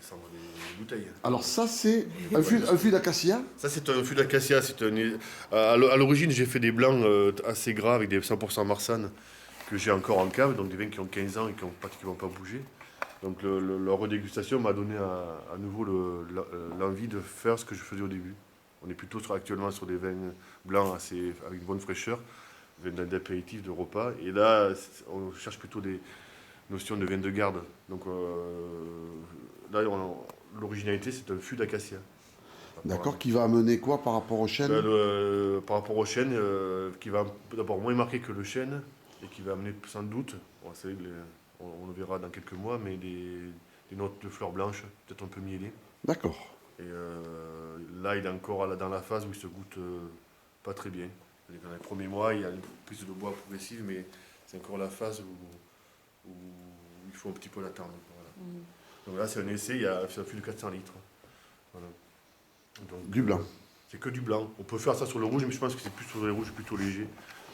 descendre les bouteilles. Alors ça, c'est un fût d'acacia. Ça, c'est un fût d'acacia. À l'origine, j'ai fait des blancs assez gras avec des 100% Marsanne que j'ai encore en cave, donc des vins qui ont 15 ans et qui n'ont pratiquement pas bougé. Donc leur redégustation m'a donné à nouveau l'envie de faire ce que je faisais au début. On est plutôt actuellement sur des vins blancs avec une bonne fraîcheur, vins d'apéritif, de repas. Et là, on cherche plutôt des notions de vin de garde. Donc là, l'originalité, c'est un fût d'acacia. D'accord, qui va amener quoi par rapport au chêne? Par rapport au chêne, qui va d'abord moins marqué que le chêne, et qui va amener sans doute, bon, on le verra dans quelques mois, mais des notes de fleurs blanches, peut-être un peu mielées. D'accord. Et là, il est encore dans la phase où il se goûte pas très bien. Dans les premiers mois, il y a une prise de bois progressive, mais c'est encore la phase où il faut un petit peu l'attendre. Voilà. Donc là, c'est un essai, c'est un fût de 400 litres. Voilà. Donc, Du blanc. C'est que du blanc. On peut faire ça sur le rouge, mais je pense que c'est plus sur les rouges plutôt légers.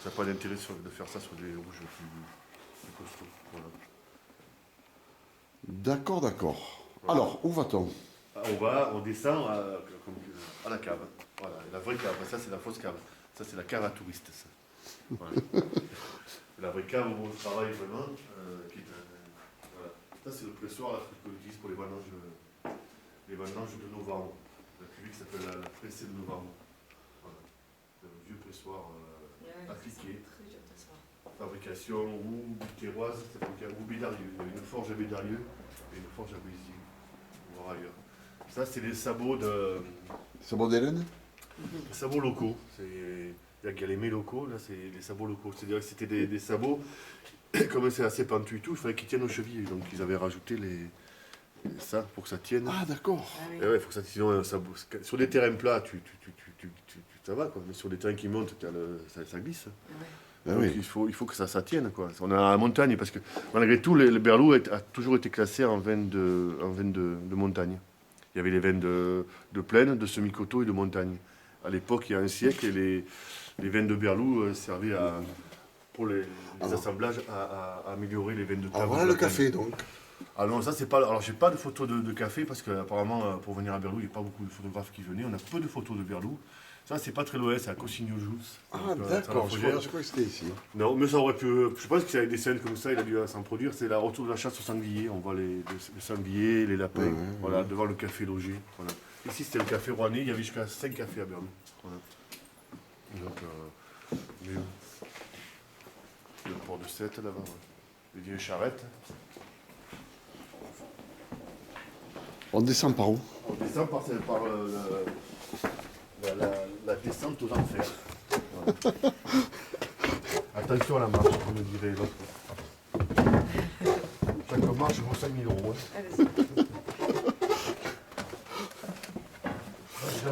Ça n'a pas d'intérêt de faire ça sur des rouges plus costauds. Voilà. D'accord, d'accord. Alors, où va-t-on? On descend à la cave. Voilà, la vraie cave. Ça, c'est la fausse cave. Ça, c'est la cave à touristes. Ça. Voilà. La vraie cave où on travaille vraiment. Voilà. Ça, c'est le pressoir qu'on utilise pour les vendanges de novembre. La cuvée qui s'appelle la pressée de novembre. Voilà. C'est un vieux pressoir appliqué. Fabrication ou terroise, ou Bédarieux. Il y a une forge à Bédarieux et une forge à Béziers, voire ailleurs. Ça, c'est les sabots Sabot d'Hélène? les sabots locaux. Il y a les mets locaux, là, c'est les sabots locaux. C'est-à-dire que c'était des sabots, comme c'est assez pentu et tout, il fallait qu'ils tiennent aux chevilles. Donc, ils avaient rajouté ça pour que ça tienne. Ah, d'accord. Et ouais, il faut que ça tienne. Sinon, sur des terrains plats, ça va, quoi. Mais sur des terrains qui montent, ça glisse. Ah Donc oui. il faut que ça tienne, quoi. On est à la montagne, parce que malgré tout, le Berlou a toujours été classé en vin de montagne. Il y avait les vins de plaine, de semi-coteau et de montagne. À l'époque, il y a un siècle, les vins de Berlou servaient pour les assemblages à améliorer les vins de Ah, table. voilà le café, donc. Ah non, ça c'est pas. Alors j'ai pas de photos de café parce qu'apparemment pour venir à Berlou, il n'y a pas beaucoup de photographes qui venaient. On a peu de photos de Berlou. Ça c'est pas très loin, c'est à Cossignol-Joux. Ah, d'accord, je crois que c'était ici. Non, mais ça aurait pu. Je pense qu'il y avait des scènes comme ça, il a dû s'en produire. C'est la retour de la chasse au sanglier. On voit les sangliers, les lapins, voilà, devant le café logé. Voilà. Ici c'était le café rouennais, il y avait jusqu'à 5 cafés à Berlou. Voilà. Donc, le port de Sète là-bas, ouais. Les vieilles charrettes. On descend par où? On descend par la descente aux enfers. Voilà. Attention à la marche, comme dirait l'autre. Chaque marche vaut 5 000 euros.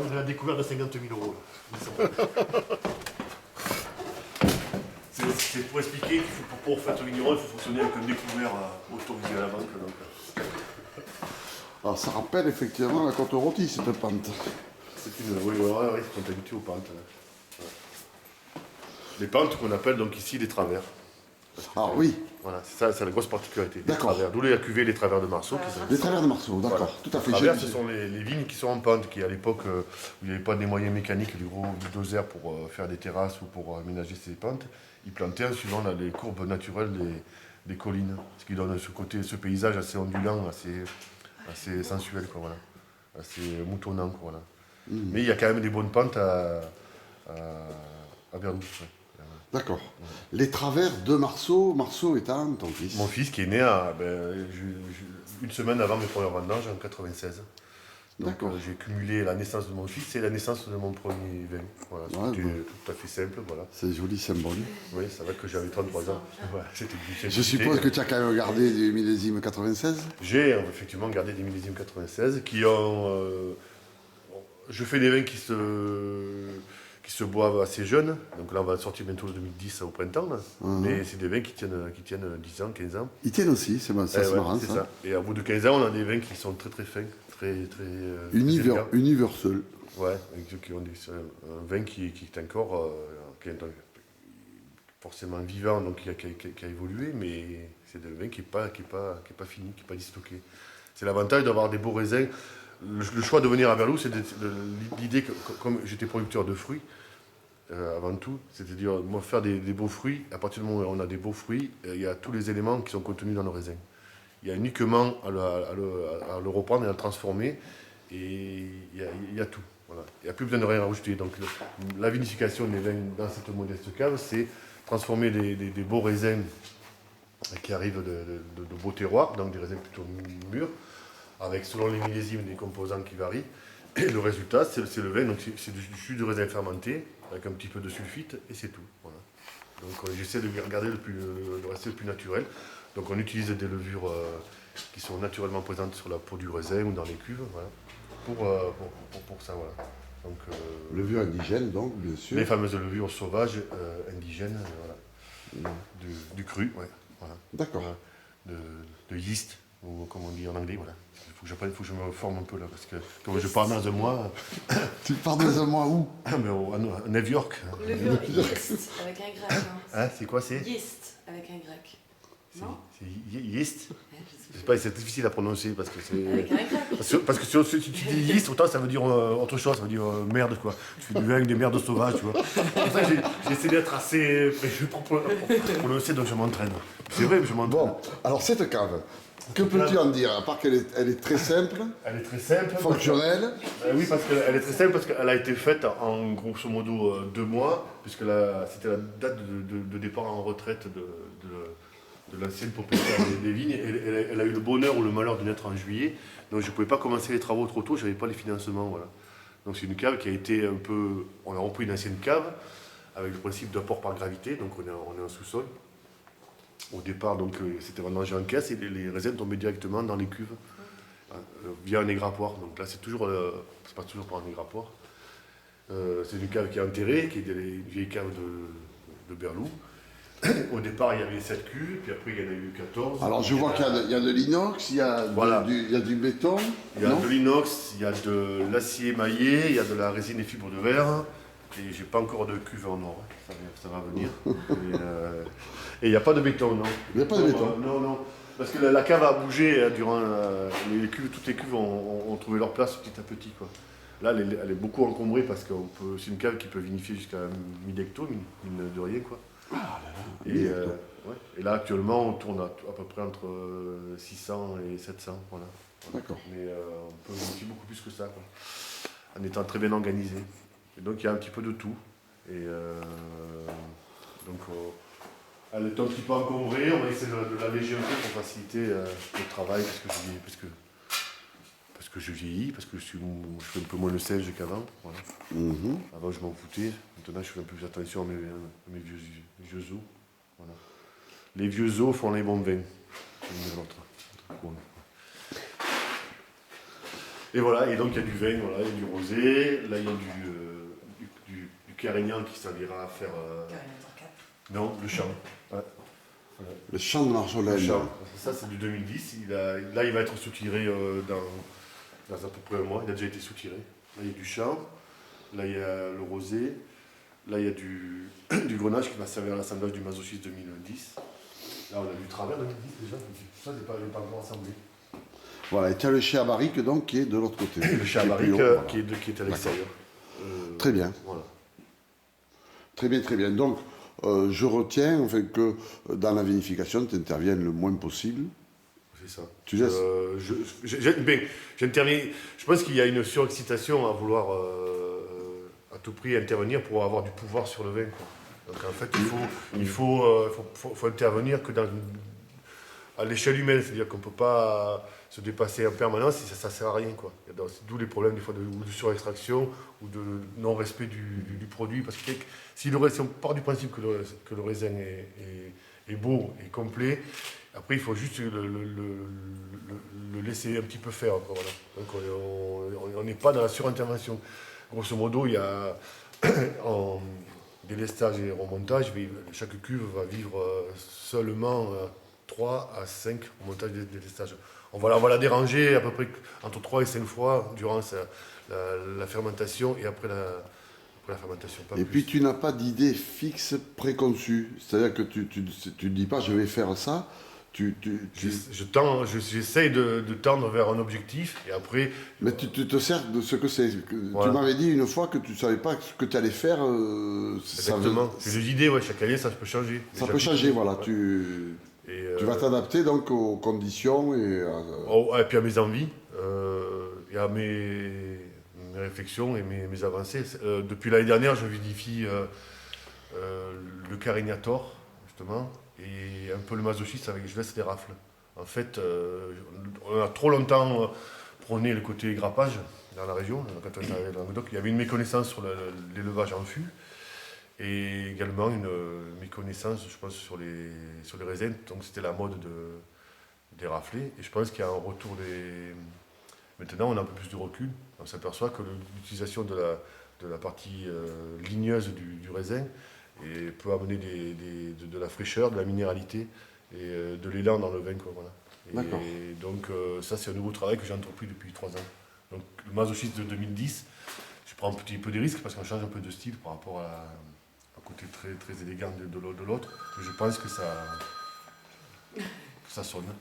J'ai la découverte de 50 000 euros. C'est pour expliquer qu'il faut, pour faire un vigneron, il faut fonctionner avec un découvert autorisé à la banque. Donc. Alors, ça rappelle effectivement la côte rôtie, cette pente. C'est oui, on est habitué aux pentes. Ouais. Les pentes qu'on appelle donc ici les travers. Ah oui, Voilà, c'est la grosse particularité. D'accord. D'où la cuvée les travers de Marceau. les travers de Marceau, d'accord, Voilà. tout à fait. Les travers, ce sont les vignes qui sont en pente, qui à l'époque, où il n'y avait pas des moyens mécaniques, du dozer pour faire des terrasses ou pour aménager ces pentes, ils plantaient en suivant les courbes naturelles des collines, ce qui donne ce paysage assez ondulant, assez sensuel, quoi, voilà. Assez moutonnant, quoi, voilà. Mais il y a quand même des bonnes pentes à Berlou. Ouais. D'accord. Les travers de Marceau, Marceau étant ton fils. Mon fils qui est né une semaine avant mes premières vendanges, en 96. Donc D'accord. j'ai cumulé la naissance de mon fils et la naissance de mon premier vin. Voilà, Ouais, c'était ouais. tout à fait simple, voilà. C'est joli symbole. Oui, c'est vrai que j'avais 33 ans. Ouais, c'était une Je suppose que tu as quand même gardé du millésime 96. J'ai effectivement gardé des millésimes 96 qui ont... je fais des vins qui se boivent assez jeunes. Donc là, on va sortir bientôt le 2010 au printemps. Là. Mais c'est des vins qui tiennent 10 ans, 15 ans. Ils tiennent aussi, c'est Ouais, marrant c'est ça. Et au bout de 15 ans, on a des vins qui sont très très fins, très élégants. Universel. Ouais, un vin qui est encore qui est forcément vivant, donc qui a évolué, mais c'est un vin qui est pas fini, qui n'est pas disloqué. C'est l'avantage d'avoir des beaux raisins. Le choix de venir à Verlou, c'est l'idée que, comme j'étais producteur de fruits, avant tout, c'est-à-dire moi faire des beaux fruits, à partir du moment où on a des beaux fruits, il y a tous les éléments qui sont contenus dans nos raisins. Il y a uniquement à le reprendre et à le transformer, et il y a tout. Voilà. Il n'y a plus besoin de rien rajouter. Donc la vinification des vins dans cette modeste cave, c'est transformer des beaux raisins qui arrivent de beaux terroirs, donc des raisins plutôt mûrs, avec selon les millésimes des composants qui varient. Et le résultat, c'est le vin, donc c'est du jus de raisin fermenté, avec un petit peu de sulfite, et c'est tout. Voilà. Donc j'essaie de garder le rester le plus naturel. Donc on utilise des levures qui sont naturellement présentes sur la peau du raisin ou dans les cuves, voilà, pour ça. Voilà. Donc, levure indigène, donc, bien sûr. Les fameuses levures sauvages indigènes, voilà. Du cru, ouais, voilà. D'accord. Voilà. De yeast, ou comme on dit en anglais, voilà. Il faut que je me forme un peu là, parce que comme je pars dans un mois. Tu pars dans un mois où? À New York. Levure yeast avec un grec. Hein, c'est quoi c'est? Yeast avec un grec. Non? C'est yeast. Ouais, je sais pas, c'est difficile à prononcer parce que c'est. Avec un grec. Parce que si tu dis yeast, autant ça veut dire autre chose, ça veut dire merde quoi. Tu fais du vin avec des merdes sauvages, tu vois. C'est pour ça que j'ai essayé d'être assez. Pour prononcer, donc je m'entraîne. C'est vrai, je m'entraîne. Bon, alors cette cave, que peux-tu en dire? À part qu'elle est très simple. Elle est très simple. Fonctionnelle. Oui, parce qu'elle est très simple, parce qu'elle a été faite en grosso modo 2 mois, puisque c'était la date de départ en retraite de l'ancienne propriétaire des vignes. Elle a eu le bonheur ou le malheur de naître en juillet, donc je ne pouvais pas commencer les travaux trop tôt, je n'avais pas les financements. Voilà. Donc c'est une cave qui a été un peu. On a repris une ancienne cave avec le principe d'apport par gravité, donc on est en sous-sol. Au départ, donc c'était vendangé en caisse et les raisins tombaient directement dans les cuves via un égrappoir. Donc là, ça se passe toujours par un égrappoir. C'est une cave qui est enterrée, qui est une vieille cave de Berlou. Au départ, il y avait 7 cuves, puis après, il y en a eu 14. Alors, je vois qu'il y a de l'inox, il y a du béton. Il y a de l'inox, il y a de l'acier émaillé, il y a de la résine et fibres de verre. Et j'ai pas encore de cuve en or, ça va venir. Et il n'y a pas de béton, non. Il n'y a pas de béton. Non. Parce que la cave a bougé durant toutes les cuves ont trouvé leur place petit à petit, quoi. Là, elle est beaucoup encombrée parce que c'est une cave qui peut vinifier jusqu'à 1000 hectos, mine de rien, quoi. Ah là là. Ouais. Et là, actuellement, on tourne à peu près entre 600 et 700, voilà. D'accord. Mais on peut vinifier beaucoup plus que ça, quoi, en étant très bien organisé. Et donc, il y a un petit peu de tout. Et donc, elle est un petit peu encombrée, on va essayer de l'alléger un peu pour faciliter le travail, parce que je vieillis, parce que je fais un peu moins le sèche qu'avant. Voilà. Avant, je m'en foutais. Maintenant, je fais un peu plus attention à mes vieux os. Voilà. Les vieux os font les bons vins. Et voilà, et donc il y a du vin, voilà, il y a du rosé, là il y a du carignan qui servira à faire. Non, le champ. Ouais. Voilà. Le champ de Marjolaine. Le champ. Ça, c'est du 2010. Là, il va être soutiré dans à peu près un mois. Il a déjà été soutiré. Là, il y a du champ. Là, il y a le rosé. Là, il y a du grenache qui va servir à l'assemblage du Masochiste 2010. Là, on a du travers 2010 déjà. Tout ça, n'est pas encore assemblé. Voilà, et tu as le chai à barrique donc qui est de l'autre côté. Le chai à barrique voilà. qui est à l'extérieur. Très bien. Voilà. Très bien, très bien. Donc, je retiens enfin, que dans la vinification, tu interviennes le moins possible. C'est ça. Tu laisses. J'interviens. Je pense qu'il y a une surexcitation à vouloir à tout prix intervenir pour avoir du pouvoir sur le vin, quoi. Donc en fait, il faut intervenir que à l'échelle humaine, c'est-à-dire qu'on ne peut pas se dépasser en permanence si ça ne sert à rien, quoi. D'où les problèmes des fois de surextraction ou de non-respect du produit. Parce que si on part du principe que le raisin est beau et complet, après il faut juste le laisser un petit peu faire. Voilà. Donc on n'est pas dans la surintervention. Grosso modo, il y a en délestage et remontage, chaque cuve va vivre seulement 3 à 5 remontages de délestage. On va la déranger à peu près entre 3 et 5 fois durant la fermentation et après la fermentation. Et puis tu n'as pas d'idée fixe préconçue. C'est-à-dire que tu ne dis pas je vais faire ça. J'essaye de tendre vers un objectif et après. Mais tu te sers de ce que c'est. Voilà. Tu m'avais dit une fois que tu ne savais pas ce que tu allais faire. Exactement. J'ai des idées, ouais, chaque année ça peut changer. Ça peut changer, voilà. Ouais. Tu vas t'adapter donc aux conditions et puis à mes envies et à mes réflexions et mes avancées. Depuis l'année dernière, je vinifie le Carignator, justement, et un peu le masochisme avec je laisse des rafles. En fait, on a trop longtemps prôné le côté grappage dans la région. Quand on est arrivé dans le Languedoc, il y avait une méconnaissance sur l'élevage en fût et également une méconnaissance, je pense, sur les raisins. Donc c'était la mode des raflés. Et je pense qu'il y a un retour Maintenant, on a un peu plus de recul. On s'aperçoit que l'utilisation de la partie ligneuse du raisin peut amener de la fraîcheur, de la minéralité et de l'élan dans le vin. Quoi, voilà. D'accord. Et donc ça, c'est un nouveau travail que j'ai entrepris depuis 3 ans. Donc le masochisme de 2010, je prends un petit peu des risques parce qu'on change un peu de style par rapport à côté très, très élégant de l'autre. Mais je pense que ça sonne.